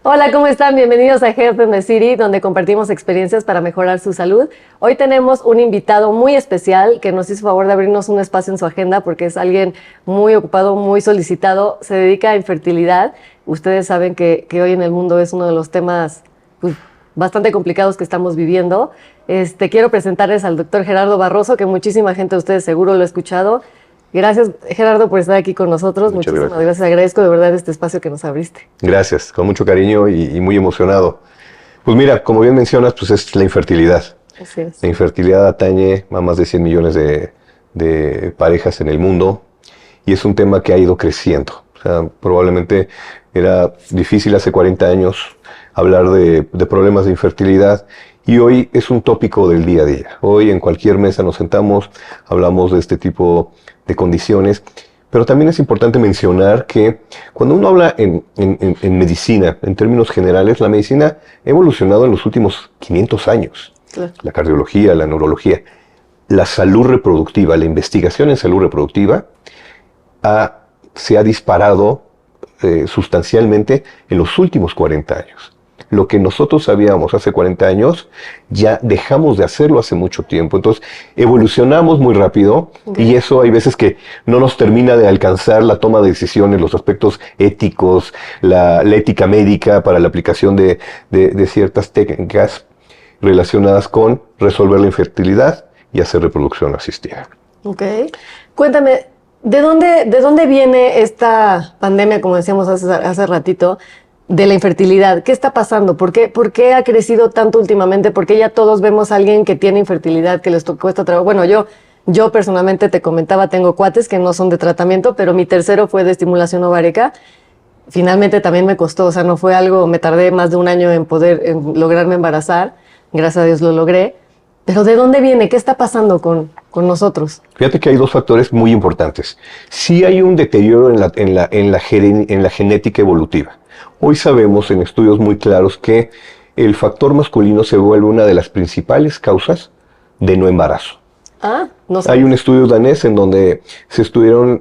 Hola, ¿cómo están? Bienvenidos a Health in the City, donde compartimos experiencias para mejorar su salud. Hoy tenemos un invitado muy especial que nos hizo favor de abrirnos un espacio en su agenda porque es alguien muy ocupado, muy solicitado, se dedica a infertilidad. Ustedes saben que hoy en el mundo es uno de los temas pues, bastante complicados que estamos viviendo. Quiero presentarles al doctor Gerardo Barroso, que muchísima gente de ustedes seguro lo ha escuchado. Gracias, Gerardo, por estar aquí con nosotros. Muchísimas gracias. Agradezco de verdad este espacio que nos abriste. Gracias, con mucho cariño y muy emocionado. Pues mira, como bien mencionas, pues es la infertilidad. Así es. La infertilidad atañe a más de 100 millones de parejas en el mundo y es un tema que ha ido creciendo. O sea, probablemente era difícil hace 40 años hablar de problemas de infertilidad y hoy es un tópico del día a día. Hoy en cualquier mesa nos sentamos, hablamos de este tipo de condiciones, pero también es importante mencionar que cuando uno habla en medicina, en términos generales, la medicina ha evolucionado en los últimos 500 años. Claro. La cardiología, la neurología, la salud reproductiva, la investigación en salud reproductiva se ha disparado sustancialmente en los últimos 40 años. Lo que nosotros sabíamos hace 40 años, ya dejamos de hacerlo hace mucho tiempo. Entonces, evolucionamos muy rápido y eso hay veces que no nos termina de alcanzar la toma de decisiones, los aspectos éticos, la ética médica para la aplicación de ciertas técnicas relacionadas con resolver la infertilidad y hacer reproducción asistida. Ok. Cuéntame, ¿de dónde viene esta pandemia, como decíamos hace ratito, de la infertilidad? ¿Qué está pasando? ¿Por qué ha crecido tanto últimamente? ¿Por qué ya todos vemos a alguien que tiene infertilidad, que les cuesta trabajo? Bueno, yo personalmente te comentaba, tengo cuates que no son de tratamiento, pero mi tercero fue de estimulación ovárica. Finalmente también me costó, o sea, no fue algo, me tardé más de un año en lograrme embarazar. Gracias a Dios lo logré. Pero ¿de dónde viene? ¿Qué está pasando con nosotros? Fíjate que hay dos factores muy importantes. Sí hay un deterioro en la genética evolutiva. Hoy sabemos en estudios muy claros que el factor masculino se vuelve una de las principales causas de no embarazo. No sé. Hay un estudio danés en donde se estudiaron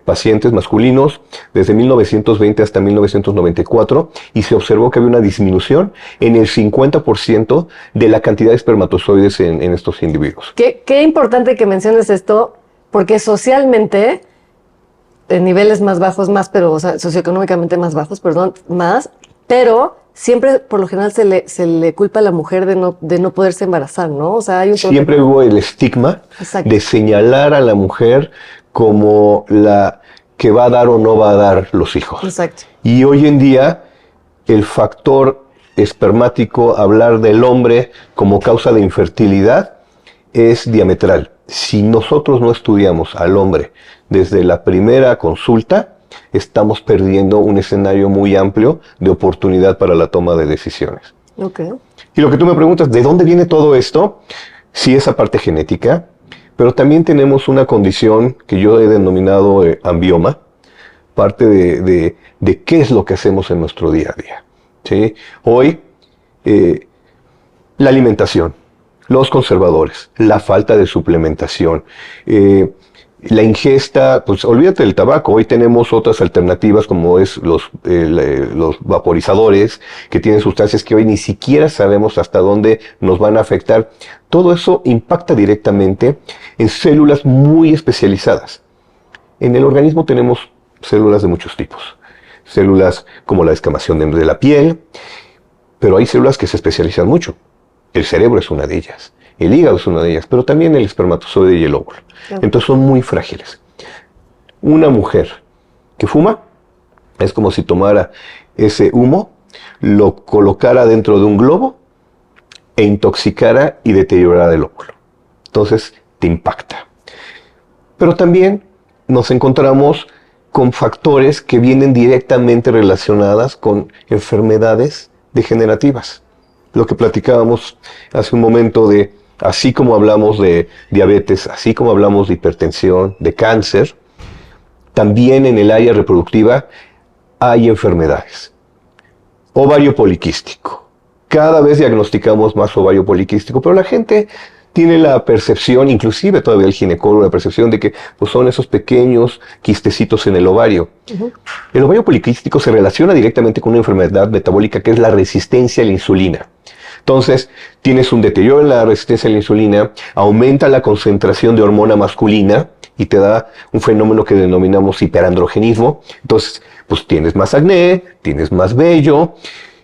pacientes masculinos desde 1920 hasta 1994 y se observó que había una disminución en el 50% de la cantidad de espermatozoides en estos individuos. Qué importante que menciones esto, porque socialmente, en niveles más bajos, o sea, socioeconómicamente más bajos, pero siempre, por lo general, se le culpa a la mujer de no poderse embarazar, ¿no? O sea, hay siempre hubo el estigma de señalar a la mujer como la que va a dar o no va a dar los hijos. Exacto. Y hoy en día, el factor espermático, hablar del hombre como causa de infertilidad, es diametral. Si nosotros no estudiamos al hombre desde la primera consulta, estamos perdiendo un escenario muy amplio de oportunidad para la toma de decisiones. Okay. Y lo que tú me preguntas, ¿de dónde viene todo esto? Sí, esa parte genética, pero también tenemos una condición que yo he denominado ambioma, parte de qué es lo que hacemos en nuestro día a día. ¿Sí? Hoy, la alimentación, los conservadores, la falta de suplementación, la ingesta, pues olvídate del tabaco, hoy tenemos otras alternativas como es los vaporizadores, que tienen sustancias que hoy ni siquiera sabemos hasta dónde nos van a afectar. Todo eso impacta directamente en células muy especializadas. En el organismo tenemos células de muchos tipos, células como la descamación de la piel, pero hay células que se especializan mucho. El cerebro es una de ellas. El hígado es una de ellas, pero también el espermatozoide y el óvulo. Entonces son muy frágiles. Una mujer que fuma es como si tomara ese humo, lo colocara dentro de un globo e intoxicara y deteriorara el óvulo. Entonces te impacta. Pero también nos encontramos con factores que vienen directamente relacionadas con enfermedades degenerativas. Lo que platicábamos hace un momento de, así como hablamos de diabetes, así como hablamos de hipertensión, de cáncer, también en el área reproductiva hay enfermedades. Ovario poliquístico. Cada vez diagnosticamos más ovario poliquístico, pero la gente tiene la percepción, inclusive todavía el ginecólogo, la percepción de que pues, son esos pequeños quistecitos en el ovario. El ovario poliquístico se relaciona directamente con una enfermedad metabólica que es la resistencia a la insulina. Entonces, tienes un deterioro en la resistencia a la insulina, aumenta la concentración de hormona masculina y te da un fenómeno que denominamos hiperandrogenismo. Entonces, pues tienes más acné, tienes más vello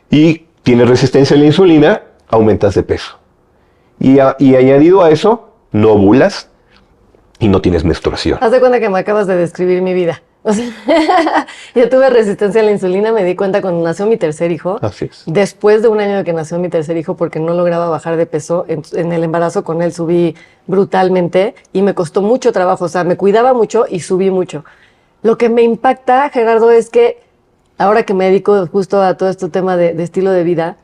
y tienes resistencia a la insulina, aumentas de peso. Y añadido a eso, no ovulas y no tienes menstruación. Haz de cuenta que me acabas de describir mi vida. O sea, yo tuve resistencia a la insulina, me di cuenta cuando nació mi tercer hijo. Así es. Después de un año de que nació mi tercer hijo, porque no lograba bajar de peso, en el embarazo con él subí brutalmente y me costó mucho trabajo. O sea, me cuidaba mucho y subí mucho. Lo que me impacta, Gerardo, es que ahora que me dedico justo a todo este tema de estilo de vida,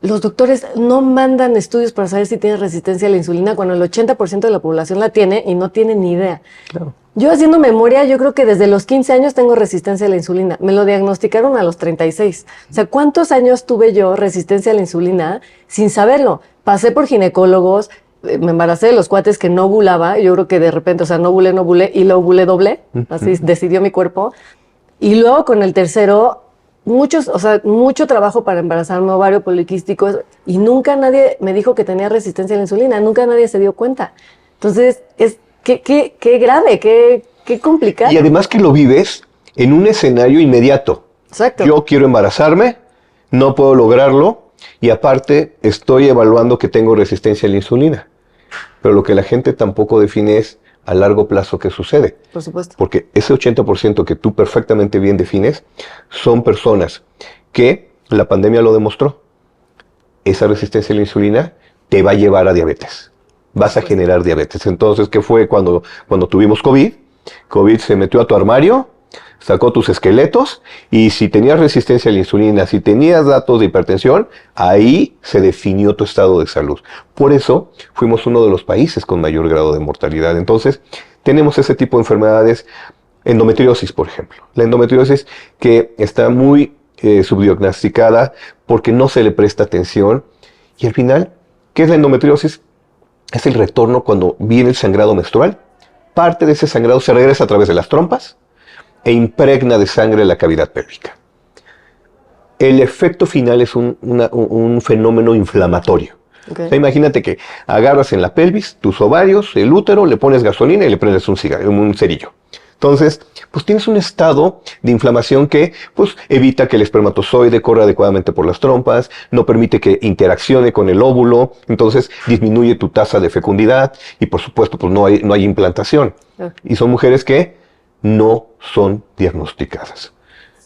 los doctores no mandan estudios para saber si tienes resistencia a la insulina cuando el 80% de la población la tiene y no tiene ni idea. Claro. Yo haciendo memoria, yo creo que desde los 15 años tengo resistencia a la insulina. Me lo diagnosticaron a los 36. O sea, ¿cuántos años tuve yo resistencia a la insulina sin saberlo? Pasé por ginecólogos, me embaracé de los cuates que no ovulaba. Yo creo que de repente, o sea, no ovulé y lo ovulé doble. Así decidió mi cuerpo. Y luego con el tercero, mucho trabajo para embarazarme, ovario poliquístico. Y nunca nadie me dijo que tenía resistencia a la insulina. Nunca nadie se dio cuenta. Entonces, Qué grave, qué complicado. Y además que lo vives en un escenario inmediato. Exacto. Yo quiero embarazarme, no puedo lograrlo y aparte estoy evaluando que tengo resistencia a la insulina. Pero lo que la gente tampoco define es a largo plazo qué sucede. Por supuesto. Porque ese 80% que tú perfectamente bien defines son personas que la pandemia lo demostró. Esa resistencia a la insulina te va a llevar a diabetes. Vas a generar diabetes. Entonces, ¿qué fue cuando tuvimos COVID? COVID se metió a tu armario, sacó tus esqueletos y si tenías resistencia a la insulina, si tenías datos de hipertensión, ahí se definió tu estado de salud. Por eso fuimos uno de los países con mayor grado de mortalidad. Entonces, tenemos ese tipo de enfermedades, endometriosis, por ejemplo. La endometriosis que está muy subdiagnosticada porque no se le presta atención. Y al final, ¿qué es la endometriosis? Es el retorno cuando viene el sangrado menstrual. Parte de ese sangrado se regresa a través de las trompas e impregna de sangre la cavidad pélvica. El efecto final es un fenómeno inflamatorio. Okay. O sea, imagínate que agarras en la pelvis tus ovarios, el útero, le pones gasolina y le prendes un cerillo. Entonces, pues tienes un estado de inflamación que pues, evita que el espermatozoide corra adecuadamente por las trompas, no permite que interaccione con el óvulo, entonces disminuye tu tasa de fecundidad y por supuesto pues, no hay implantación. Y son mujeres que no son diagnosticadas.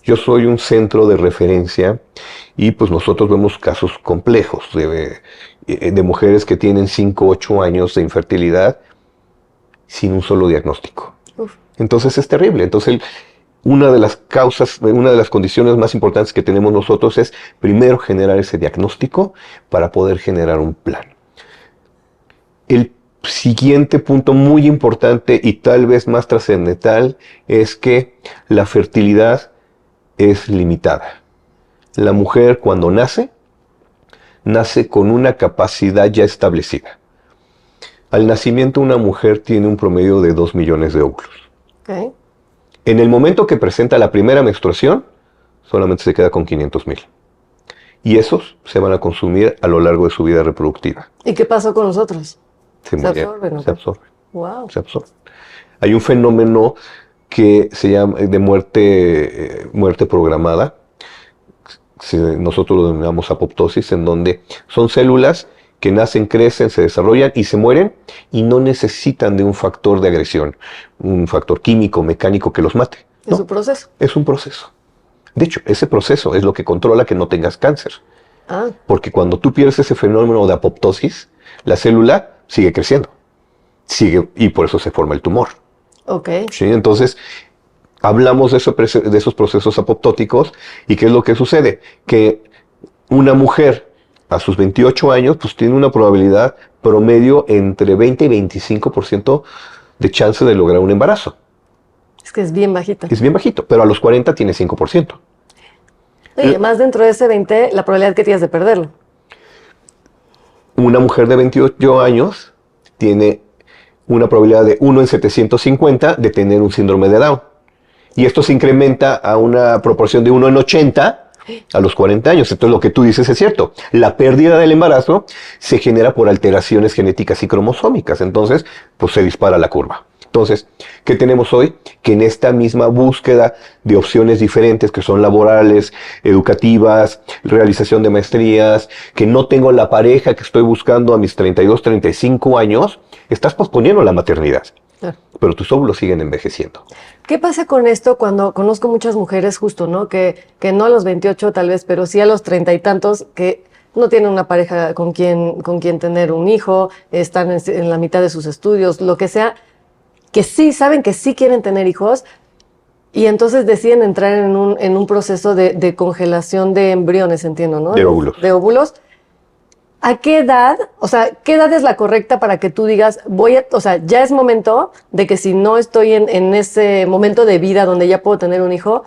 Yo soy un centro de referencia y pues nosotros vemos casos complejos de mujeres que tienen 5 o 8 años de infertilidad sin un solo diagnóstico. Entonces es terrible. Entonces una de las causas, una de las condiciones más importantes que tenemos nosotros es primero generar ese diagnóstico para poder generar un plan. El siguiente punto muy importante y tal vez más trascendental es que la fertilidad es limitada. La mujer cuando nace con una capacidad ya establecida. Al nacimiento una mujer tiene un promedio de 2 millones de óvulos. Okay. En el momento que presenta la primera menstruación, solamente se queda con 500,000. Y esos se van a consumir a lo largo de su vida reproductiva. ¿Y qué pasó con los otros? Se absorben. ¿No? Se absorben. Wow. Se absorben. Hay un fenómeno que se llama de muerte programada. Nosotros lo denominamos apoptosis, en donde son células que nacen, crecen, se desarrollan y se mueren y no necesitan de un factor de agresión, un factor químico, mecánico que los mate. ¿No? ¿Es un proceso? Es un proceso. De hecho, ese proceso es lo que controla que no tengas cáncer. Porque cuando tú pierdes ese fenómeno de apoptosis, la célula sigue creciendo. Y por eso se forma el tumor. Okay. ¿Sí? Entonces, hablamos de esos procesos apoptóticos y ¿qué es lo que sucede? Que una mujer a sus 28 años, pues tiene una probabilidad promedio entre 20 y 25% de chance de lograr un embarazo. Es que es bien bajito. Es bien bajito, pero a los 40 tiene 5%. Y además dentro de ese 20, la probabilidad que tienes de perderlo. Una mujer de 28 años tiene una probabilidad de 1 en 750 de tener un síndrome de Down. Y esto se incrementa a una proporción de 1 en 80 a los 40 años. Entonces lo que tú dices es cierto. La pérdida del embarazo se genera por alteraciones genéticas y cromosómicas. Entonces, pues se dispara la curva. Entonces, ¿qué tenemos hoy? Que en esta misma búsqueda de opciones diferentes, que son laborales, educativas, realización de maestrías, que no tengo la pareja que estoy buscando a mis 32, 35 años, estás posponiendo la maternidad. Claro. Pero tus óvulos siguen envejeciendo. ¿Qué pasa con esto cuando conozco muchas mujeres justo, ¿no? Que no a los 28 tal vez, pero sí a los 30 y tantos, que no tienen una pareja con quien tener un hijo, están en la mitad de sus estudios, lo que sea, que sí saben que sí quieren tener hijos y entonces deciden entrar en un proceso de congelación de embriones, entiendo, ¿no? De óvulos. De óvulos. ¿A qué edad, o sea, qué edad es la correcta para que tú digas, o sea, ya es momento de que si no estoy en ese momento de vida donde ya puedo tener un hijo,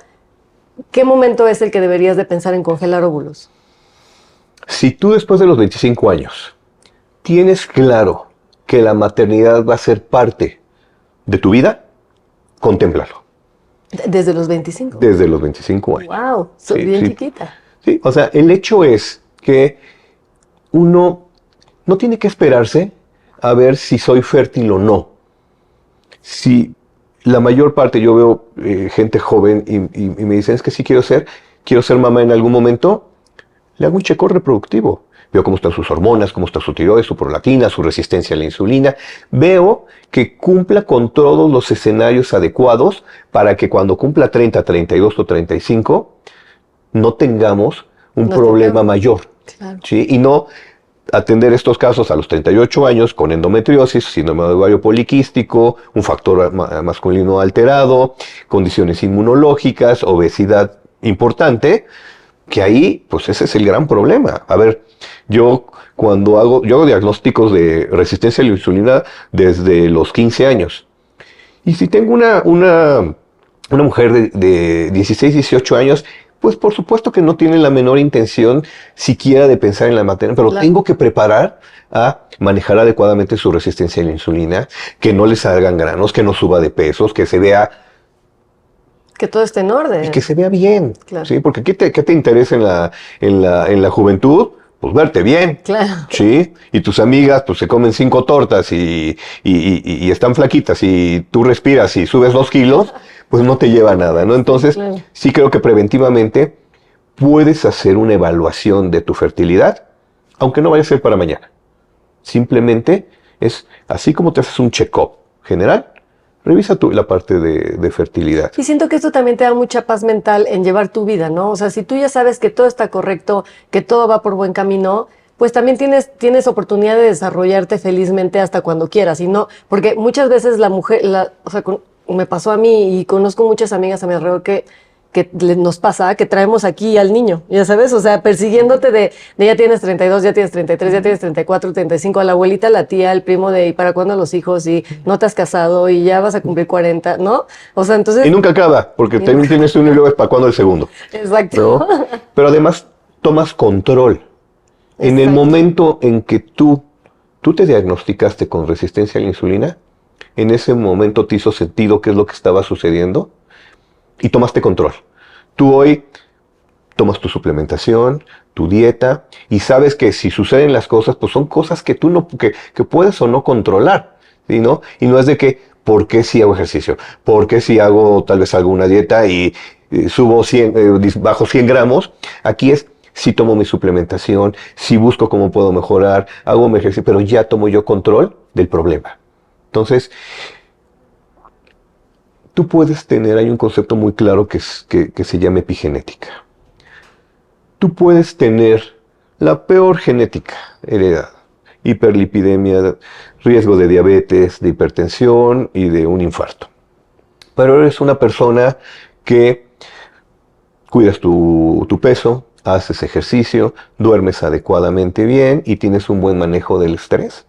¿qué momento es el que deberías de pensar en congelar óvulos? Si tú después de los 25 años tienes claro que la maternidad va a ser parte de tu vida, contémplalo. Desde los 25. Desde los 25 años. Wow, soy Sí, bien sí. chiquita. Sí, o sea, el hecho es que uno no tiene que esperarse a ver si soy fértil o no. Si la mayor parte, yo veo gente joven y me dicen, es que sí quiero ser mamá en algún momento, le hago un chequeo reproductivo. Veo cómo están sus hormonas, cómo está su tiroides, su prolactina, su resistencia a la insulina. Veo que cumpla con todos los escenarios adecuados para que cuando cumpla 30, 32 o 35 no tengamos un problema mayor. Claro. ¿Sí? Y no atender estos casos a los 38 años con endometriosis, síndrome de ovario poliquístico, un factor masculino alterado, condiciones inmunológicas, obesidad importante, que ahí, pues ese es el gran problema. A ver, yo hago diagnósticos de resistencia a la insulina desde los 15 años. Y si tengo una mujer de 16, 18 años, pues por supuesto que no tiene la menor intención siquiera de pensar en la maternidad, pero Claro. tengo que preparar a manejar adecuadamente su resistencia a la insulina, que no le salgan granos, que no suba de pesos, que se vea Que todo esté en orden. y que se vea bien. Claro. ¿Sí? Porque ¿qué te interesa en la juventud? Pues verte bien. Claro. Sí, y tus amigas pues se comen 5 tortas y están flaquitas y tú respiras y subes 2 kilos, pues no te lleva a nada, ¿no? Entonces, Claro. sí creo que preventivamente puedes hacer una evaluación de tu fertilidad, aunque no vaya a ser para mañana. Simplemente es así como te haces un check-up general, revisa la parte de fertilidad. Y siento que esto también te da mucha paz mental en llevar tu vida, ¿no? O sea, si tú ya sabes que todo está correcto, que todo va por buen camino, pues también tienes oportunidad de desarrollarte felizmente hasta cuando quieras. Y no, porque muchas veces la mujer, o sea, me pasó a mí y conozco muchas amigas a mi alrededor que nos pasa, que traemos aquí al niño, ya sabes, o sea, persiguiéndote de ya tienes 32, ya tienes 33, ya tienes 34, 35, a la abuelita, la tía, el primo de ¿y para cuándo los hijos? Y no te has casado y ya vas a cumplir 40, ¿no? O sea, entonces... Y nunca acaba, porque también tienes uno y luego es para cuándo el segundo. Exacto. ¿No? Pero además tomas control. En el momento en que tú te diagnosticaste con resistencia a la insulina, en ese momento te hizo sentido qué es lo que estaba sucediendo y tomaste control. Tú hoy tomas tu suplementación, tu dieta, y sabes que si suceden las cosas, pues son cosas que tú no, que puedes o no controlar, ¿sí, no? Y no es de que, ¿por qué si hago ejercicio? ¿Por qué si hago tal vez alguna dieta y subo 100, bajo 100 gramos? Aquí es, si tomo mi suplementación, si busco cómo puedo mejorar, hago mi ejercicio, pero ya tomo yo control del problema. Entonces, tú puedes tener, hay un concepto muy claro que se llama epigenética. Tú puedes tener la peor genética heredada, hiperlipidemia, riesgo de diabetes, de hipertensión y de un infarto. Pero eres una persona que cuidas tu peso, haces ejercicio, duermes adecuadamente bien y tienes un buen manejo del estrés.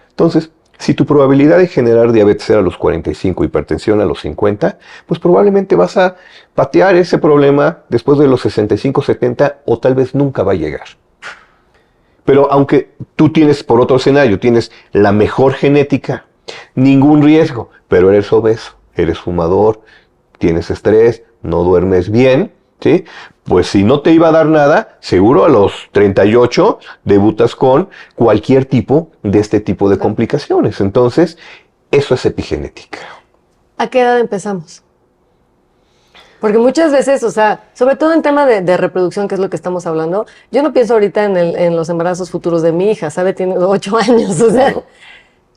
Entonces, si tu probabilidad de generar diabetes era a los 45, hipertensión a los 50, pues probablemente vas a patear ese problema después de los 65, 70 o tal vez nunca va a llegar. Pero aunque tú tienes, por otro escenario, tienes la mejor genética, ningún riesgo, pero eres obeso, eres fumador, tienes estrés, no duermes bien, ¿sí? Pues si no te iba a dar nada, seguro a los 38 debutas con cualquier tipo de este tipo de complicaciones. Entonces, eso es epigenética. ¿A qué edad empezamos? Porque muchas veces, o sea, sobre todo en tema de reproducción, que es lo que estamos hablando, yo no pienso ahorita en los embarazos futuros de mi hija, ¿sabe? Tiene 8 años, o sea,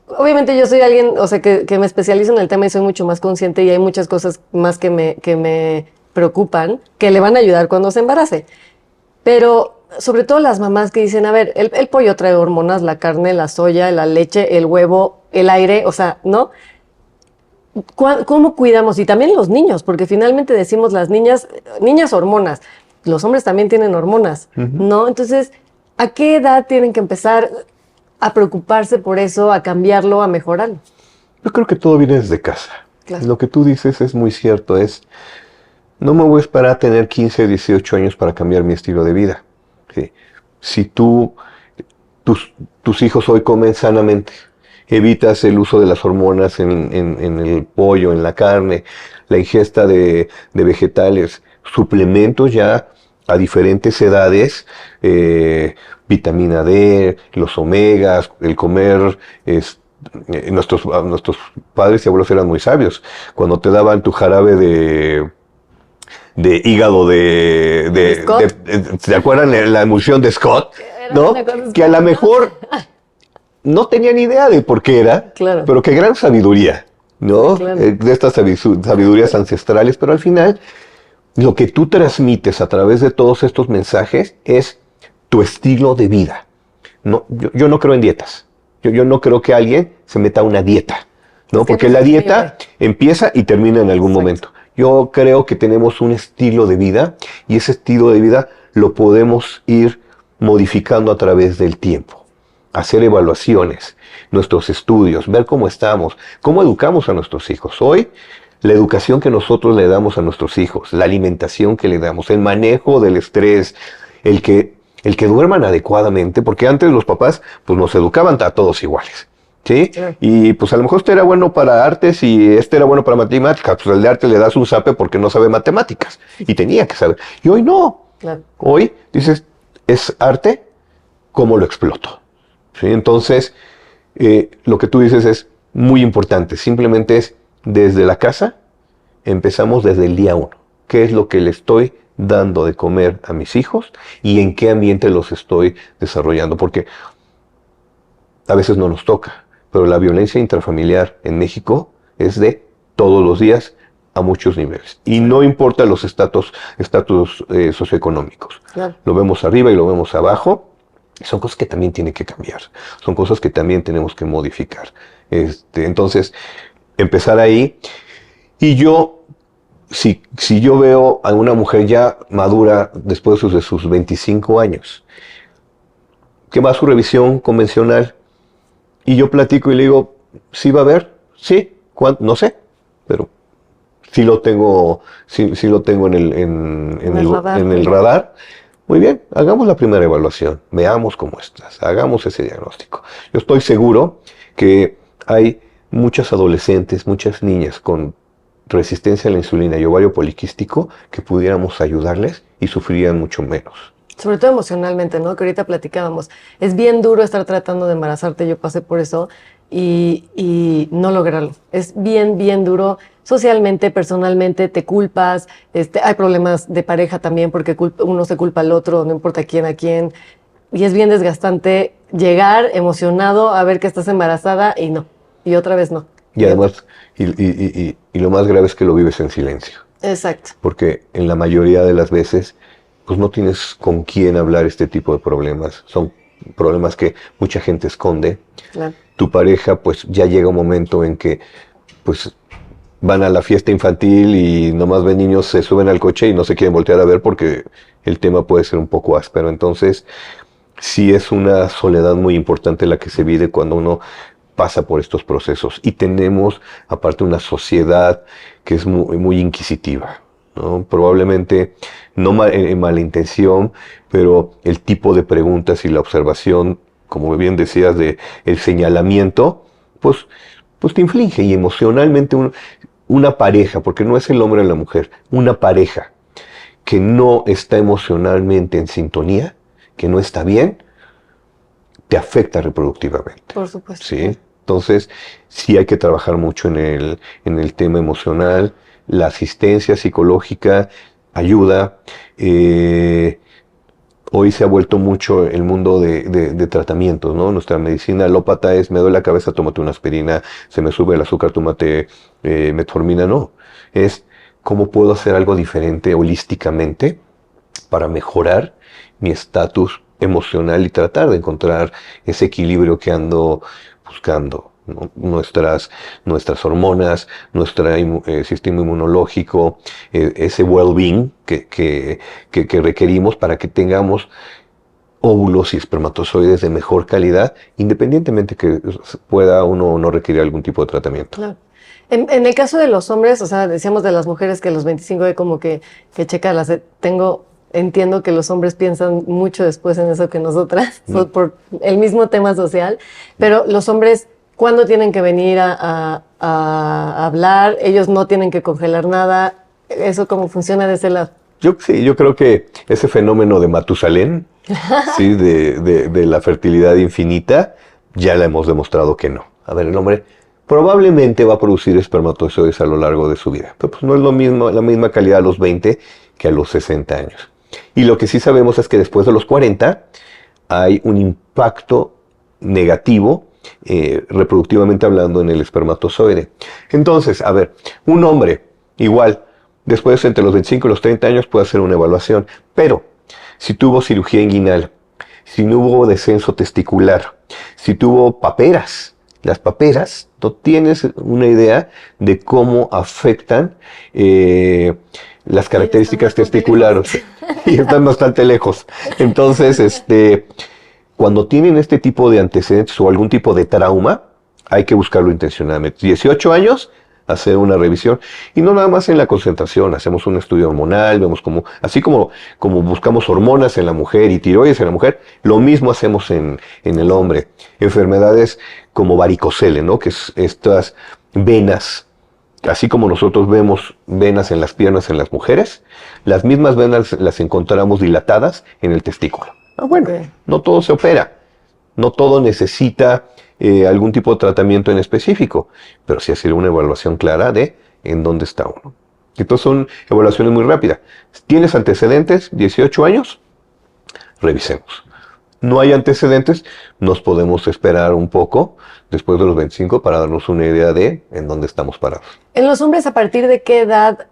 obviamente yo soy alguien, o sea, que me especializo en el tema y soy mucho más consciente y hay muchas cosas más que me preocupan, que le van a ayudar cuando se embarace. Pero sobre todo las mamás que dicen, a ver, el pollo trae hormonas, la carne, la soya, la leche, el huevo, el aire, o sea, ¿no? ¿Cómo cuidamos? Y también los niños, porque finalmente decimos las niñas hormonas, los hombres también tienen hormonas, ¿no? Entonces, ¿a qué edad tienen que empezar a preocuparse por eso, a cambiarlo, a mejorarlo? Yo creo que todo viene desde casa. Claro. Lo que tú dices es muy cierto, no me voy a esperar a tener 15, 18 años para cambiar mi estilo de vida. ¿Sí? Si tus hijos hoy comen sanamente, evitas el uso de las hormonas en el pollo, en la carne, la ingesta de vegetales, suplementos ya a diferentes edades, vitamina D, los omegas, el comer, nuestros padres y abuelos eran muy sabios. Cuando te daban tu jarabe de hígado ¿se acuerdan la emulsión de Scott? ¿No? Que a lo mejor no tenían idea de por qué era, claro, pero qué gran sabiduría, ¿no? Claro. De estas sabidurías ancestrales, pero al final lo que tú transmites a través de todos estos mensajes es tu estilo de vida. No, yo no creo en dietas. Yo no creo que alguien se meta a una dieta, ¿no? Es que porque no la se dieta empieza y termina en algún Exacto. momento. Yo creo que tenemos un estilo de vida y ese estilo de vida lo podemos ir modificando a través del tiempo. Hacer evaluaciones, nuestros estudios, ver cómo estamos, cómo educamos a nuestros hijos. Hoy, la educación que nosotros le damos a nuestros hijos, la alimentación que le damos, el manejo del estrés, el que duerman adecuadamente, porque antes los papás pues nos educaban a todos iguales. ¿Sí? Claro. Y pues a lo mejor este era bueno para artes y este era bueno para matemáticas. Pues el de arte le das un zape porque no sabe matemáticas. Y tenía que saber. Y hoy no. Claro. Hoy dices, es arte, ¿cómo lo exploto? ¿Sí? Entonces, lo que tú dices es muy importante. Simplemente es desde la casa, empezamos desde el día 1. ¿Qué es lo que le estoy dando de comer a mis hijos y en qué ambiente los estoy desarrollando? Porque a veces no nos toca, pero la violencia intrafamiliar en México es de todos los días a muchos niveles. Y no importa los estatus socioeconómicos. Claro. Lo vemos arriba y lo vemos abajo. Son cosas que también tienen que cambiar. Son cosas que también tenemos que modificar. Entonces, empezar ahí. Y yo, si yo veo a una mujer ya madura después de sus 25 años, que va a su revisión convencional, y yo platico y le digo, ¿sí va a haber? Sí, no sé, pero sí lo tengo en el radar. Muy bien, hagamos la primera evaluación, veamos cómo estás, hagamos ese diagnóstico. Yo estoy seguro que hay muchas adolescentes, muchas niñas con resistencia a la insulina y ovario poliquístico que pudiéramos ayudarles y sufrirían mucho menos. Sobre todo emocionalmente, ¿no? Que ahorita platicábamos. Es bien duro estar tratando de embarazarte, yo pasé por eso, y no lograrlo. Es bien, bien duro socialmente, personalmente, te culpas, hay problemas de pareja también porque uno se culpa al otro, no importa quién a quién, y es bien desgastante llegar emocionado a ver que estás embarazada y no, y otra vez no. Y además, y lo más grave es que lo vives en silencio. Exacto. Porque en la mayoría de las veces pues no tienes con quién hablar este tipo de problemas. Son problemas que mucha gente esconde. Claro. Tu pareja, pues ya llega un momento en que pues van a la fiesta infantil y nomás ven niños, se suben al coche y no se quieren voltear a ver porque el tema puede ser un poco áspero. Entonces, sí es una soledad muy importante la que se vive cuando uno pasa por estos procesos. Y tenemos, aparte, una sociedad que es muy, muy inquisitiva. ¿no? Probablemente no en mala intención, pero el tipo de preguntas y la observación, como bien decías, de el señalamiento, pues te inflige. Y emocionalmente una pareja, porque no es el hombre o la mujer, una pareja que no está emocionalmente en sintonía, que no está bien, te afecta reproductivamente. Por supuesto. ¿Sí? Entonces, sí hay que trabajar mucho en el tema emocional. La asistencia psicológica ayuda. Hoy se ha vuelto mucho el mundo de tratamientos, ¿no? Nuestra medicina alópata es: me duele la cabeza, tómate una aspirina; se me sube el azúcar, tómate metformina. No, es cómo puedo hacer algo diferente holísticamente para mejorar mi estatus emocional y tratar de encontrar ese equilibrio que ando buscando, ¿no? Nuestras hormonas, nuestro sistema inmunológico, ese well-being que requerimos para que tengamos óvulos y espermatozoides de mejor calidad, independientemente que pueda uno no requerir algún tipo de tratamiento. Claro. En el caso de los hombres, o sea, decíamos de las mujeres que a los 25 hay como que checa las... Entiendo que los hombres piensan mucho después en eso que nosotras, por el mismo tema social, pero los hombres, ¿cuándo tienen que venir a hablar? Ellos no tienen que congelar nada. ¿Eso cómo funciona de ese lado? Yo creo que ese fenómeno de Matusalén, ¿sí? de la fertilidad infinita, ya la hemos demostrado que no. A ver, el hombre probablemente va a producir espermatozoides a lo largo de su vida, pero pues no es lo mismo, la misma calidad a los 20 que a los 60 años. Y lo que sí sabemos es que después de los 40 hay un impacto negativo, reproductivamente hablando, en el espermatozoide. Entonces, a ver, un hombre igual, después entre los 25 y los 30 años puede hacer una evaluación, pero si tuvo cirugía inguinal, si no hubo descenso testicular, si tuvo paperas, las paperas, no tienes una idea de cómo afectan las características testiculares. Y están bastante lejos. Entonces, cuando tienen este tipo de antecedentes o algún tipo de trauma, hay que buscarlo intencionadamente. 18 años, hacer una revisión. Y no nada más en la concentración, hacemos un estudio hormonal, vemos así como buscamos hormonas en la mujer y tiroides en la mujer, lo mismo hacemos en el hombre. Enfermedades como varicocele, ¿no? Que es estas venas. Así como nosotros vemos venas en las piernas en las mujeres, las mismas venas las encontramos dilatadas en el testículo. Bueno, no todo se opera, no todo necesita algún tipo de tratamiento en específico, pero sí hacer una evaluación clara de en dónde está uno. Entonces son evaluaciones muy rápidas. ¿Tienes antecedentes? 18 años, revisemos. No hay antecedentes, nos podemos esperar un poco después de los 25 para darnos una idea de en dónde estamos parados. En los hombres, ¿a partir de qué edad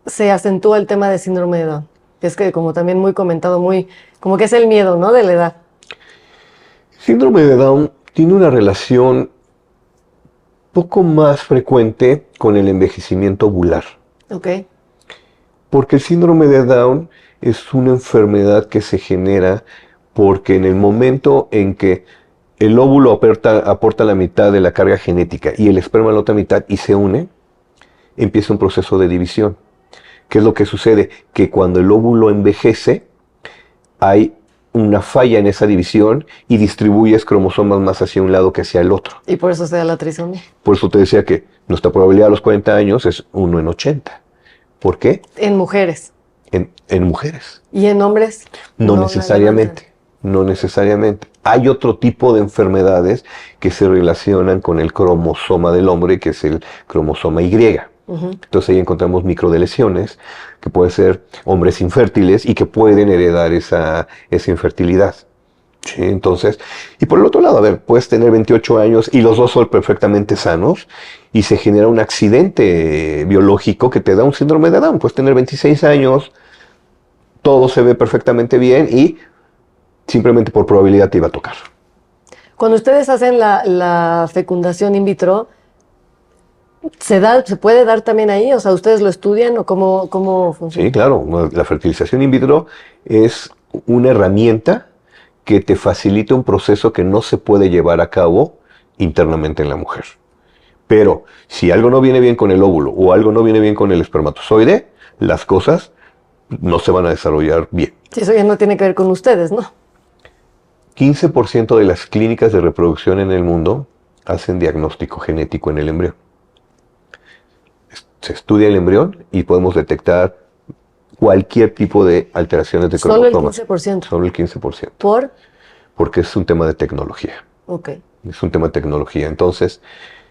se acentúa el tema de síndrome de Down? Que es que como también muy comentado, como que es el miedo, ¿no? De la edad. Síndrome de Down tiene una relación poco más frecuente con el envejecimiento ovular. Ok. Porque el síndrome de Down es una enfermedad que se genera porque en el momento en que el óvulo aporta la mitad de la carga genética y el esperma la otra mitad y se une, empieza un proceso de división. ¿Qué es lo que sucede? Que cuando el óvulo envejece, hay una falla en esa división y distribuyes cromosomas más hacia un lado que hacia el otro. Y por eso se da la trisomía. Por eso te decía que nuestra probabilidad a los 40 años es 1 en 80. ¿Por qué? En mujeres. En mujeres. ¿Y en hombres? No necesariamente. No necesariamente. Hay otro tipo de enfermedades que se relacionan con el cromosoma del hombre, que es el cromosoma Y. Entonces ahí encontramos microdeleciones, que pueden ser hombres infértiles y que pueden heredar esa infertilidad. ¿Sí? Entonces, y por el otro lado, a ver, puedes tener 28 años y los dos son perfectamente sanos y se genera un accidente biológico que te da un síndrome de Down. Puedes tener 26 años, todo se ve perfectamente bien y simplemente por probabilidad te iba a tocar. Cuando ustedes hacen la fecundación in vitro, ¿se puede dar también ahí? O sea, ¿ustedes lo estudian o cómo funciona? Sí, claro. La fertilización in vitro es una herramienta que te facilita un proceso que no se puede llevar a cabo internamente en la mujer. Pero si algo no viene bien con el óvulo o algo no viene bien con el espermatozoide, las cosas no se van a desarrollar bien. Sí, eso ya no tiene que ver con ustedes, ¿no? 15% de las clínicas de reproducción en el mundo hacen diagnóstico genético en el embrión. Se estudia el embrión y podemos detectar cualquier tipo de alteraciones de Solo el cromosomas. 15%. Solo el 15%. ¿Por? Porque es un tema de tecnología. Ok. Es un tema de tecnología. Entonces,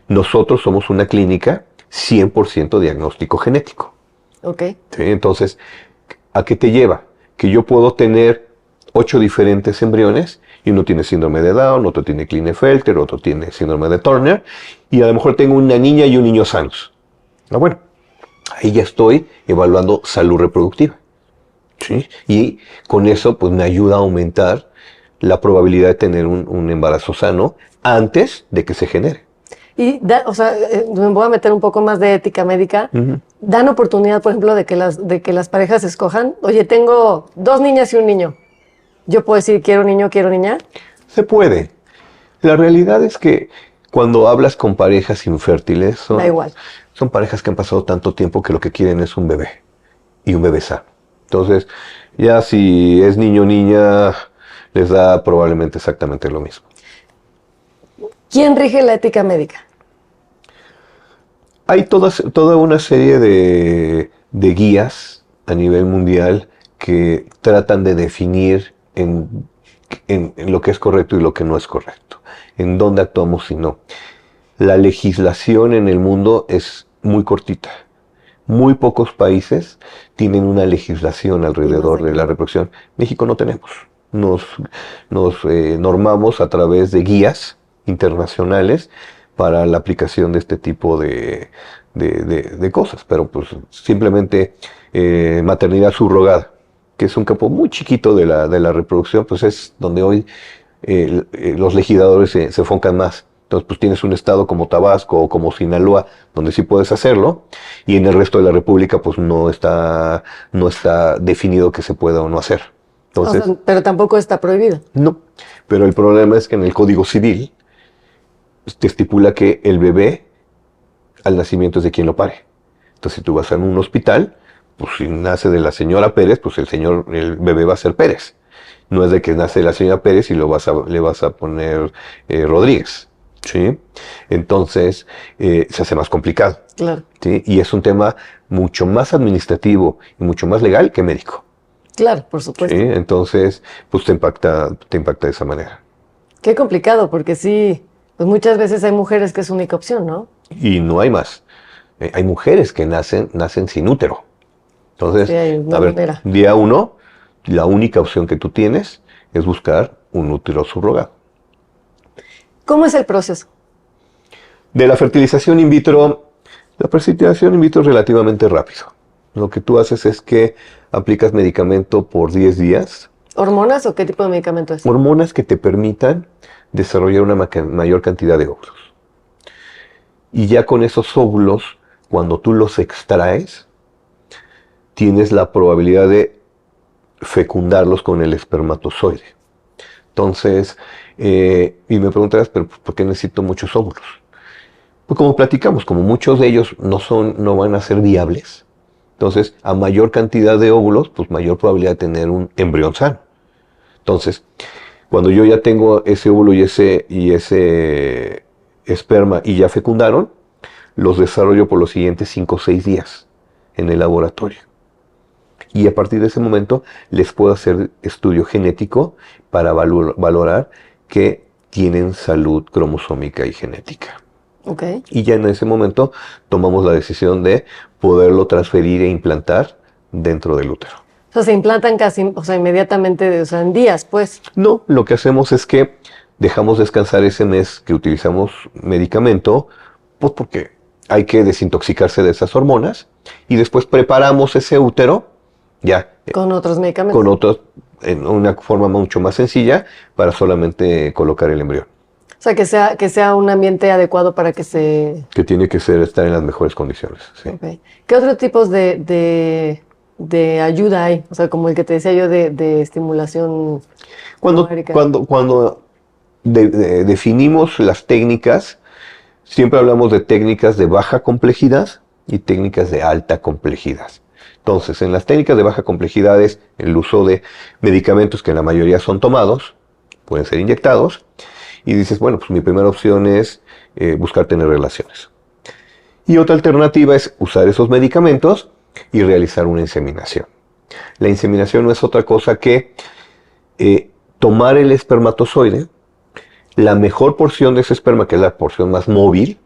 nosotros somos una clínica 100% diagnóstico genético. Ok. ¿Sí? Entonces, ¿a qué te lleva? Que yo puedo tener 8 diferentes embriones y uno tiene síndrome de Down, otro tiene Klinefelter, otro tiene síndrome de Turner y a lo mejor tengo una niña y un niño sanos. Ah, bueno, ahí ya estoy evaluando salud reproductiva. ¿Sí? Y con eso pues me ayuda a aumentar la probabilidad de tener un embarazo sano antes de que se genere. Y, o sea, me voy a meter un poco más de ética médica. Dan oportunidad, por ejemplo, de que las parejas escojan. Oye, tengo 2 niñas y un niño. Yo puedo decir, quiero niño, quiero niña. Se puede. La realidad es que cuando hablas con parejas infértiles, Da igual. son parejas que han pasado tanto tiempo que lo que quieren es un bebé y un bebé sano. Entonces, ya si es niño o niña, les da probablemente exactamente lo mismo. ¿Quién rige la ética médica? Hay toda una serie de guías a nivel mundial que tratan de definir en lo que es correcto y lo que no es correcto, en dónde actuamos y no. La legislación en el mundo es muy cortita. Muy pocos países tienen una legislación alrededor de la reproducción. México no tenemos. Nos normamos a través de guías internacionales para la aplicación de este tipo de cosas. Pero pues simplemente maternidad subrogada, que es un campo muy chiquito de la reproducción, pues es donde hoy los legisladores se enfocan más. Entonces, pues tienes un estado como Tabasco o como Sinaloa, donde sí puedes hacerlo, y en el resto de la República, pues no está definido que se pueda o no hacer. Entonces, O sea, pero tampoco está prohibido. no. Pero el problema es que en el Código Civil te estipula que el bebé al nacimiento es de quien lo pare. Entonces, si tú vas a un hospital, pues si nace de la señora Pérez, pues el bebé va a ser Pérez. No es de que nace la señora Pérez y le vas a poner Rodríguez. ¿Sí? Entonces, se hace más complicado. Claro. ¿Sí? Y es un tema mucho más administrativo y mucho más legal que médico. Claro, por supuesto. ¿Sí? Entonces, pues te impacta de esa manera. Qué complicado, porque sí, pues muchas veces hay mujeres que es su única opción, ¿no? Y no hay más. Hay mujeres que nacen sin útero. Entonces, Sí, hay una a ver, manera. día 1, la única opción que tú tienes es buscar un útero subrogado. ¿Cómo es el proceso? De la fertilización in vitro, la fertilización in vitro es relativamente rápido. Lo que tú haces es que aplicas medicamento por 10 días. ¿Hormonas o qué tipo de medicamento es? Hormonas que te permitan desarrollar una mayor cantidad de óvulos. Y ya con esos óvulos, cuando tú los extraes, tienes la probabilidad de fecundarlos con el espermatozoide. Entonces, y me preguntarás, ¿pero por qué necesito muchos óvulos? Pues como platicamos, como muchos de ellos no van a ser viables, entonces a mayor cantidad de óvulos, pues mayor probabilidad de tener un embrión sano. Entonces, cuando yo ya tengo ese óvulo y ese esperma y ya fecundaron, los desarrollo por los siguientes 5 o 6 días en el laboratorio. Y a partir de ese momento les puedo hacer estudio genético para valorar que tienen salud cromosómica y genética. Okay. Y ya en ese momento tomamos la decisión de poderlo transferir e implantar dentro del útero. O sea, se implantan casi, o sea, inmediatamente, o sea, en días, pues. No, lo que hacemos es que dejamos descansar ese mes que utilizamos medicamento, pues porque hay que desintoxicarse de esas hormonas y después preparamos ese útero ya Con otros medicamentos. con otros en una forma mucho más sencilla para solamente colocar el embrión. O sea, que sea un ambiente adecuado para que se... Que tiene que estar en las mejores condiciones. Sí. Okay. ¿Qué otros tipos de ayuda hay? O sea, como el que te decía yo de estimulación Cuando ovárica. definimos las técnicas, siempre hablamos de técnicas de baja complejidad y técnicas de alta complejidad. Entonces, en las técnicas de baja complejidad es el uso de medicamentos que en la mayoría son tomados, pueden ser inyectados, y dices, bueno, pues mi primera opción es buscar tener relaciones. Y otra alternativa es usar esos medicamentos y realizar una inseminación. La inseminación no es otra cosa que tomar el espermatozoide, la mejor porción de ese esperma, que es la porción más móvil,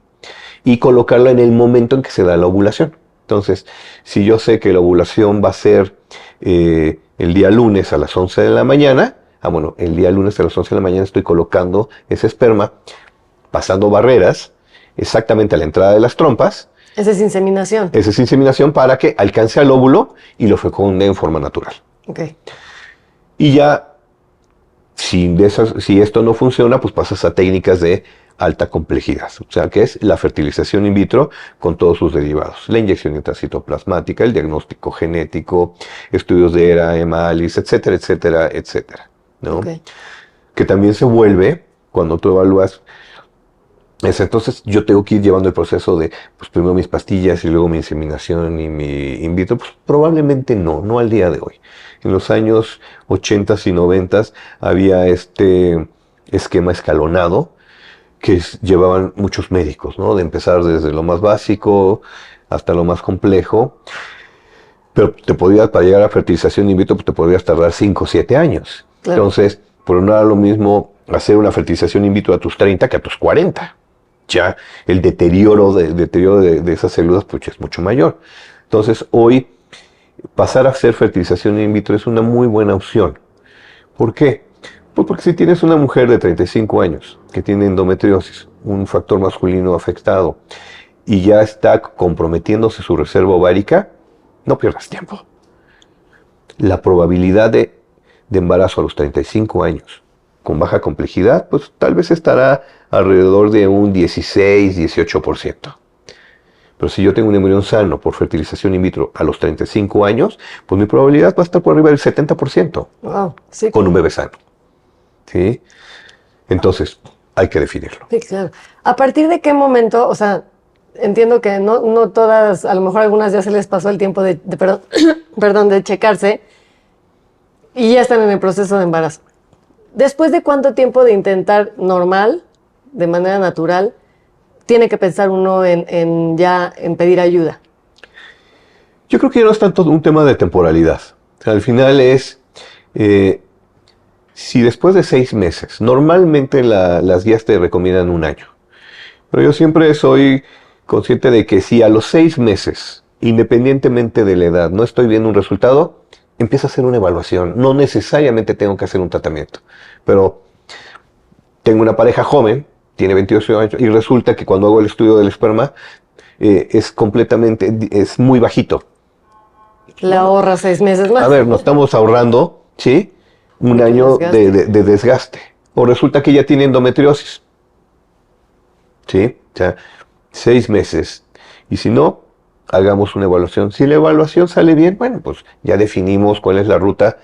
y colocarla en el momento en que se da la ovulación. Entonces, si yo sé que la ovulación va a ser el día lunes a las 11 de la mañana, bueno, el día lunes a las 11 de la mañana estoy colocando ese esperma, pasando barreras, exactamente a la entrada de las trompas. Esa es inseminación. Esa es inseminación para que alcance al óvulo y lo fecunde en forma natural. Ok. Y ya, si esto no funciona, pues pasas a técnicas de alta complejidad, o sea, que es la fertilización in vitro con todos sus derivados, la inyección intracitoplasmática, el diagnóstico genético, estudios de ERA, hemálisis, etcétera, etcétera, etcétera, ¿no? Okay. Que también se vuelve, cuando tú evalúas, entonces yo tengo que ir llevando el proceso de, pues primero mis pastillas y luego mi inseminación y mi in vitro, pues probablemente no al día de hoy. En los años 80s y 90s había este esquema escalonado, que llevaban muchos médicos, ¿no? De empezar desde lo más básico hasta lo más complejo. Pero para llegar a fertilización in vitro, pues te podrías tardar 5 o 7 años. Claro. Entonces, por no era lo mismo hacer una fertilización in vitro a tus 30 que a tus 40. Ya el deterioro de esas células pues, es mucho mayor. Entonces, hoy, pasar a hacer fertilización in vitro es una muy buena opción. ¿Por qué? Pues porque si tienes una mujer de 35 años que tiene endometriosis, un factor masculino afectado, y ya está comprometiéndose su reserva ovárica, no pierdas tiempo. La probabilidad de embarazo a los 35 años con baja complejidad, pues tal vez estará alrededor de un 16-18%. Pero si yo tengo un embrión sano por fertilización in vitro a los 35 años, pues mi probabilidad va a estar por arriba del 70%. Wow, sí, con un bebé sano. ¿Sí? Entonces, hay que definirlo. Sí, claro. ¿A partir de qué momento, o sea, entiendo que no todas, a lo mejor algunas ya se les pasó el tiempo perdón, de checarse y ya están en el proceso de embarazo? ¿Después de cuánto tiempo de intentar normal, de manera natural, tiene que pensar uno en pedir ayuda? Yo creo que no es tanto un tema de temporalidad. O sea, al final es, si después de 6 meses, normalmente las guías te recomiendan 1 año. Pero yo siempre soy consciente de que si a los 6 meses, independientemente de la edad, no estoy viendo un resultado, empieza a hacer una evaluación. No necesariamente tengo que hacer un tratamiento. Pero tengo una pareja joven, tiene 28 años, y resulta que cuando hago el estudio del esperma, es muy bajito. Le ahorra 6 meses más. A ver, nos estamos ahorrando, ¿sí? Un año de desgaste. O resulta que ya tiene endometriosis. ¿Sí? O sea, 6 meses. Y si no, hagamos una evaluación. Si la evaluación sale bien, bueno, pues ya definimos cuál es la ruta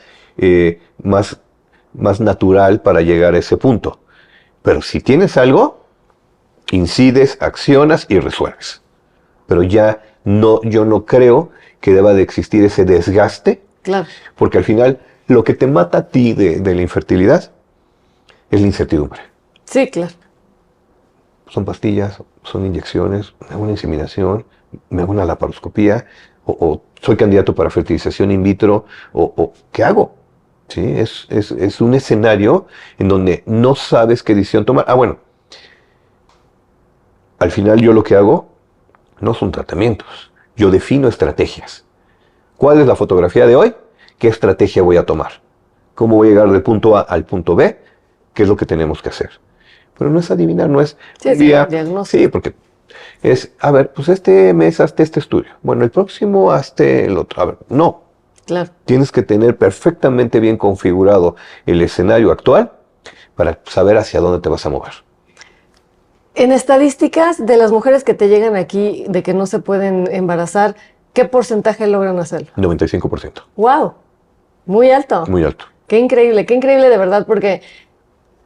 más natural para llegar a ese punto. Pero si tienes algo, incides, accionas y resuelves. Pero yo no creo que deba de existir ese desgaste. Claro. Porque al final, lo que te mata a ti de la infertilidad es la incertidumbre. Sí, claro. Son pastillas, son inyecciones, me hago una inseminación, me hago una laparoscopía, o soy candidato para fertilización in vitro, o ¿qué hago? ¿Sí? Es un escenario en donde no sabes qué decisión tomar. Bueno, al final yo lo que hago no son tratamientos, yo defino estrategias. ¿Cuál es la fotografía de hoy? ¿Qué estrategia voy a tomar? ¿Cómo voy a llegar del punto A al punto B? ¿Qué es lo que tenemos que hacer? Pero no es adivinar, no es un día. Sí, porque es, a ver, pues este mes hazte este estudio. Bueno, el próximo hazte el otro. A ver, no. Claro. Tienes que tener perfectamente bien configurado el escenario actual para saber hacia dónde te vas a mover. En estadísticas de las mujeres que te llegan aquí de que no se pueden embarazar, ¿qué porcentaje logran hacerlo? 95%. ¡Wow! Muy alto. Muy alto. Qué increíble de verdad, porque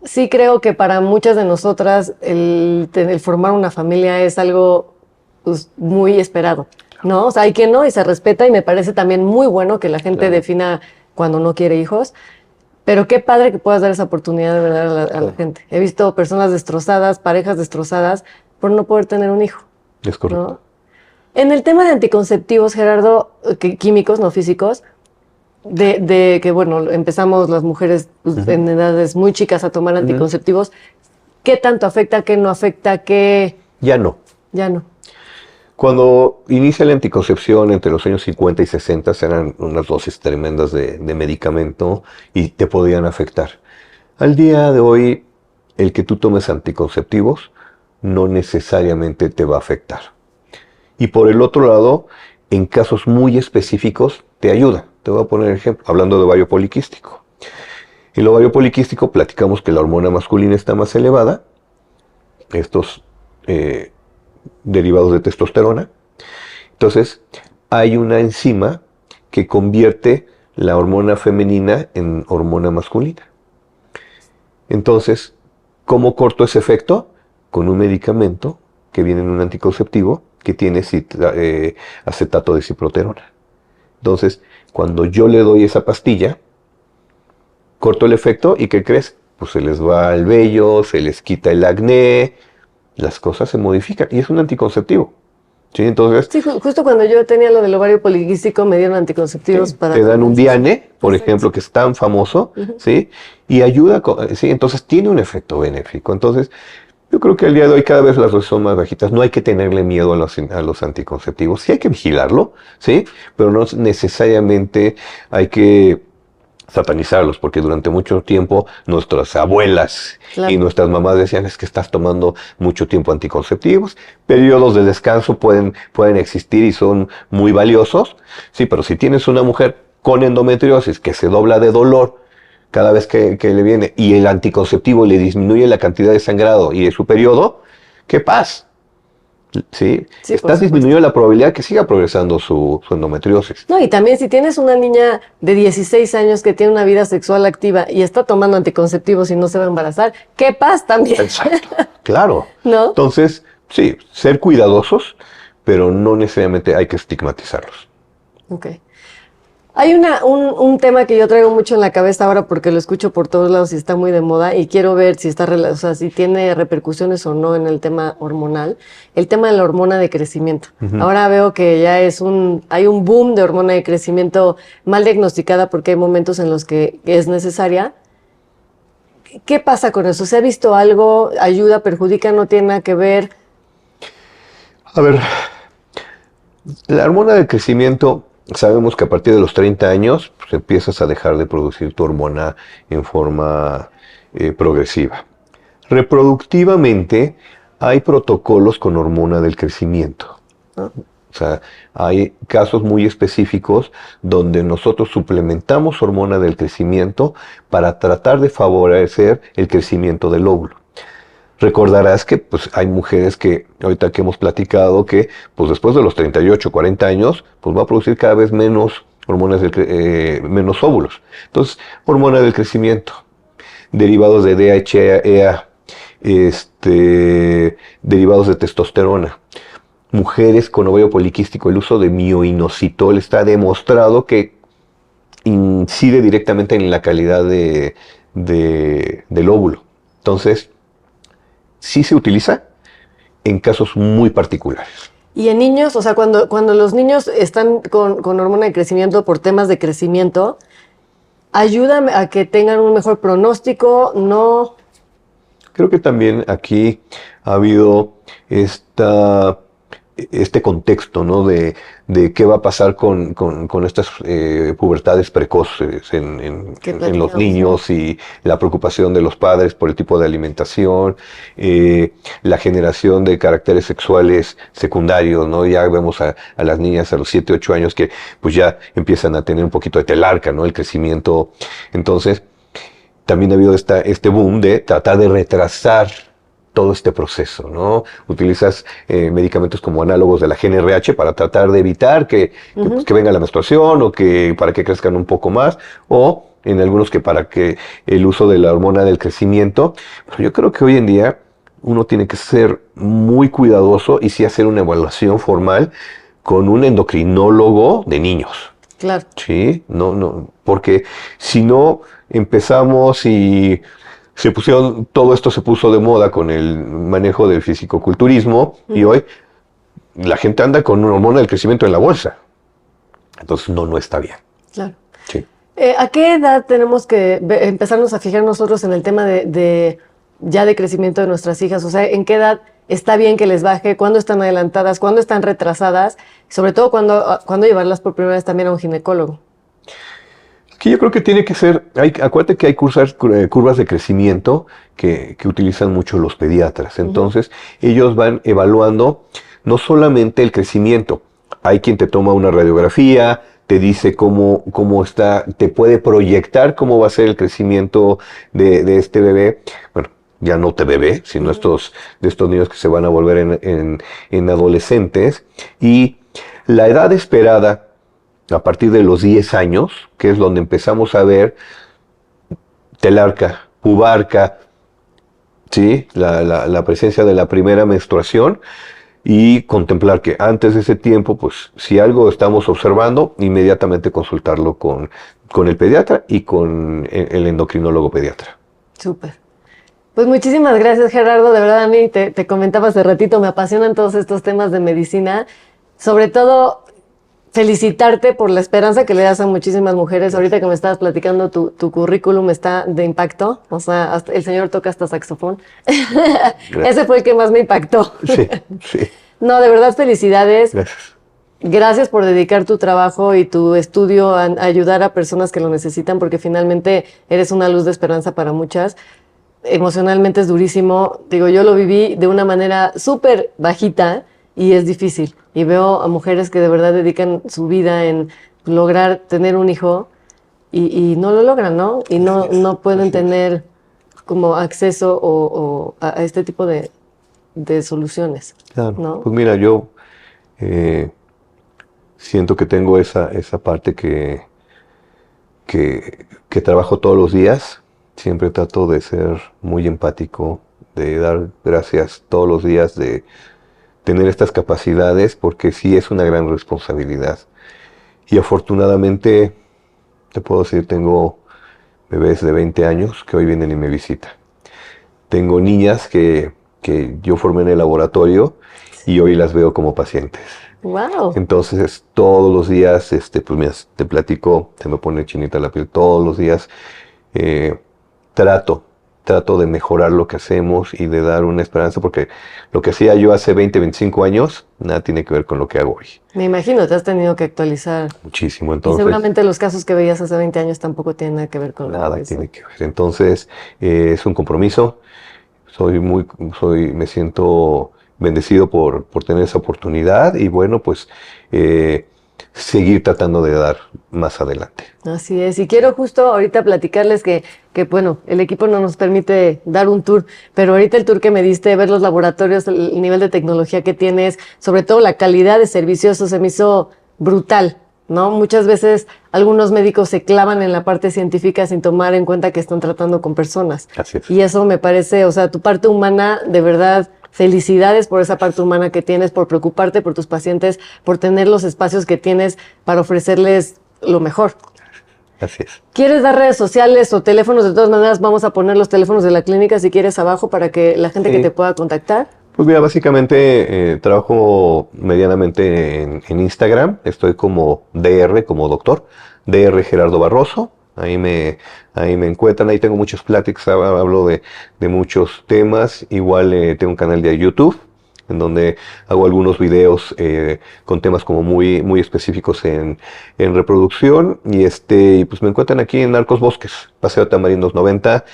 sí creo que para muchas de nosotras el formar una familia es algo pues, muy esperado. ¿no? O sea, hay quien no y se respeta y me parece también muy bueno que la gente Claro. defina cuando no quiere hijos. Pero qué padre que puedas dar esa oportunidad de verdad a la gente. He visto personas destrozadas, parejas destrozadas por no poder tener un hijo, Es correcto. ¿no? En el tema de anticonceptivos, Gerardo, químicos, no físicos, de que, bueno, empezamos las mujeres pues, en edades muy chicas a tomar anticonceptivos, ¿qué tanto afecta, qué no afecta, qué Ya no. ya no? Cuando inicia la anticoncepción entre los años 50 y 60 eran unas dosis tremendas de medicamento y te podían afectar. Al día de hoy, el que tú tomes anticonceptivos no necesariamente te va a afectar. Y por el otro lado, en casos muy específicos, te ayuda. Te voy a poner ejemplo, hablando de ovario poliquístico. En el ovario poliquístico platicamos que la hormona masculina está más elevada, estos derivados de testosterona. Entonces, hay una enzima que convierte la hormona femenina en hormona masculina. Entonces, ¿cómo corto ese efecto? Con un medicamento que viene en un anticonceptivo que tiene acetato de ciproterona. Entonces, cuando yo le doy esa pastilla, corto el efecto y ¿qué crees? Pues se les va el vello, se les quita el acné, las cosas se modifican y es un anticonceptivo. ¿Sí? Entonces, Sí, justo cuando yo tenía lo del ovario poliquístico me dieron anticonceptivos para... te dan un Diane, por Exacto. ejemplo, que es tan famoso, ¿sí? Y ayuda, ¿sí? Entonces tiene un efecto benéfico. Entonces, yo creo que al día de hoy cada vez las dosis son más bajitas. No hay que tenerle miedo a los anticonceptivos. Sí hay que vigilarlo, ¿sí? Pero no necesariamente hay que satanizarlos, porque durante mucho tiempo nuestras abuelas Claro. y nuestras mamás decían es que estás tomando mucho tiempo anticonceptivos, periodos de descanso pueden existir y son muy valiosos, sí, pero si tienes una mujer con endometriosis que se dobla de dolor cada vez que le viene y el anticonceptivo le disminuye la cantidad de sangrado y de su periodo, ¿qué pasa? ¿Sí? Sí, por Estás supuesto. disminuyendo la probabilidad que siga progresando su endometriosis. No, y también si tienes una niña de 16 años que tiene una vida sexual activa y está tomando anticonceptivos y no se va a embarazar, ¿qué pasa también? Exacto, claro. ¿No? Entonces, sí, ser cuidadosos, pero no necesariamente hay que estigmatizarlos. Ok. Hay un tema que yo traigo mucho en la cabeza ahora porque lo escucho por todos lados y está muy de moda y quiero ver si o sea, si tiene repercusiones o no en el tema hormonal, el tema de la hormona de crecimiento. Ahora veo que ya hay un boom de hormona de crecimiento mal diagnosticada porque hay momentos en los que es necesaria. ¿Qué pasa con eso? ¿Se ha visto algo? ¿Ayuda? ¿Perjudica? ¿No tiene nada que ver? A ver, la hormona del crecimiento, sabemos que a partir de los 30 años pues, empiezas a dejar de producir tu hormona en forma progresiva. Reproductivamente, hay protocolos con hormona del crecimiento. O sea, hay casos muy específicos donde nosotros suplementamos hormona del crecimiento para tratar de favorecer el crecimiento del óvulo. Recordarás que pues, hay mujeres que, ahorita que hemos platicado, que pues, después de los 38, 40 años, pues va a producir cada vez menos hormonas, menos óvulos. Entonces, hormona del crecimiento, derivados de DHEA, derivados de testosterona. Mujeres con ovario poliquístico, el uso de mioinositol está demostrado que incide directamente en la calidad del óvulo. Entonces, sí se utiliza en casos muy particulares. Y en niños, o sea, cuando los niños están con hormona de crecimiento por temas de crecimiento, ¿ayuda a que tengan un mejor pronóstico? No. Creo que también aquí ha habido este contexto, ¿no? De qué va a pasar con estas pubertades precoces en los niños y la preocupación de los padres por el tipo de alimentación, la generación de caracteres sexuales secundarios, ¿no? Ya vemos a las niñas a los 7, 8 años que pues ya empiezan a tener un poquito de telarca, ¿no? El crecimiento. Entonces, también ha habido este boom de tratar de retrasar todo este proceso, ¿no? Utilizas medicamentos como análogos de la GnRH para tratar de evitar que venga la menstruación o para que crezcan un poco más, o en algunos que para que el uso de la hormona del crecimiento. Pero yo creo que hoy en día uno tiene que ser muy cuidadoso y sí hacer una evaluación formal con un endocrinólogo de niños. Claro. Sí, no, porque si no empezamos y todo esto se puso de moda con el manejo del fisicoculturismo y hoy la gente anda con una hormona del crecimiento en la bolsa. Entonces no está bien. Claro. Sí. ¿A qué edad tenemos que empezarnos a fijar nosotros en el tema de crecimiento de nuestras hijas? O sea, ¿en qué edad está bien que les baje? ¿Cuándo están adelantadas? ¿Cuándo están retrasadas? Sobre todo, ¿cuándo llevarlas por primera vez también a un ginecólogo? Que yo creo que tiene que ser, acuérdate que hay curvas de crecimiento que utilizan mucho los pediatras. Entonces, ellos van evaluando no solamente el crecimiento. Hay quien te toma una radiografía, te dice cómo está, te puede proyectar cómo va a ser el crecimiento de este bebé. Bueno, ya no de bebé, sino de estos niños que se van a volver en adolescentes. Y la edad esperada, a partir de los 10 años, que es donde empezamos a ver telarca, pubarca, ¿sí? La presencia de la primera menstruación, y contemplar que antes de ese tiempo, pues si algo estamos observando, inmediatamente consultarlo con el pediatra y con el endocrinólogo pediatra. Súper. Pues muchísimas gracias, Gerardo. De verdad, a mí te comentaba hace ratito, me apasionan todos estos temas de medicina. Sobre todo, felicitarte por la esperanza que le das a muchísimas mujeres. Ahorita que me estabas platicando, tu currículum está de impacto. O sea, el señor toca hasta saxofón. Ese fue el que más me impactó. Sí, sí. No, de verdad, felicidades. Gracias. Gracias por dedicar tu trabajo y tu estudio a ayudar a personas que lo necesitan, porque finalmente eres una luz de esperanza para muchas. Emocionalmente es durísimo. Digo, yo lo viví de una manera súper bajita y es difícil. Y veo a mujeres que de verdad dedican su vida en lograr tener un hijo y no lo logran, ¿no? Y no pueden tener como acceso a este tipo de soluciones. Claro. ¿No? Pues mira, yo siento que tengo esa parte que trabajo todos los días. Siempre trato de ser muy empático, de dar gracias todos los días, de tener estas capacidades, porque sí es una gran responsabilidad. Y afortunadamente, te puedo decir, tengo bebés de 20 años que hoy vienen y me visitan. Tengo niñas que yo formé en el laboratorio y hoy las veo como pacientes. Wow. Entonces, todos los días, pues mira, te platico, se me pone chinita la piel, todos los días trato de mejorar lo que hacemos y de dar una esperanza, porque lo que hacía yo hace 20, 25 años, nada tiene que ver con lo que hago hoy. Me imagino, te has tenido que actualizar. Muchísimo, entonces. Y seguramente los casos que veías hace 20 años tampoco tienen nada que ver con nada eso. tiene que ver. Entonces, es un compromiso. Me siento bendecido por tener esa oportunidad y bueno, pues seguir tratando de dar más adelante. Así es, y quiero justo ahorita platicarles que bueno, el equipo no nos permite dar un tour, pero ahorita el tour que me diste, ver los laboratorios, el nivel de tecnología que tienes, sobre todo la calidad de servicios, se me hizo brutal, ¿no? Muchas veces algunos médicos se clavan en la parte científica sin tomar en cuenta que están tratando con personas. Así es. Y eso me parece, o sea, tu parte humana, de verdad, felicidades por esa parte humana que tienes, por preocuparte por tus pacientes, por tener los espacios que tienes para ofrecerles lo mejor. Así es. ¿Quieres dar redes sociales o teléfonos? De todas maneras, vamos a poner los teléfonos de la clínica si quieres abajo para que la gente que te pueda contactar. Pues mira, básicamente trabajo medianamente en Instagram. Estoy como DR, como doctor, DR Gerardo Barroso. Ahí me encuentran, ahí tengo muchas pláticas, hablo de muchos temas. Igual tengo un canal de YouTube en donde hago algunos videos con temas como muy, muy específicos en reproducción. Y pues me encuentran aquí en Arcos Bosques, Paseo Tamarindos 90.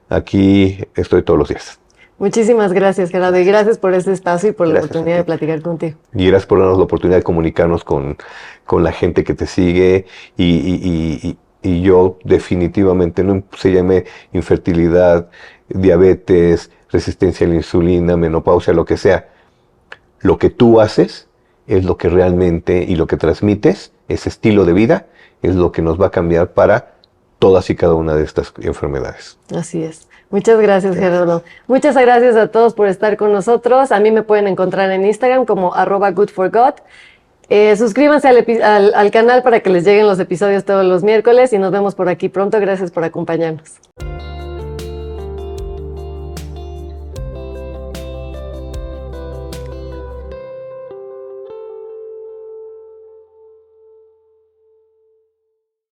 Aquí estoy todos los días. Muchísimas gracias, Gerardo, y gracias por este espacio y por la oportunidad de platicar contigo. Y gracias por darnos la oportunidad de comunicarnos con la gente que te sigue y yo definitivamente, no se llame infertilidad, diabetes, resistencia a la insulina, menopausia, lo que sea. Lo que tú haces es lo que realmente y lo que transmites, ese estilo de vida, es lo que nos va a cambiar para todas y cada una de estas enfermedades. Así es. Muchas gracias, Gerardo. Muchas gracias a todos por estar con nosotros. A mí me pueden encontrar en Instagram como @goodforgod. Suscríbanse al canal para que les lleguen los episodios todos los miércoles y nos vemos por aquí pronto. Gracias por acompañarnos.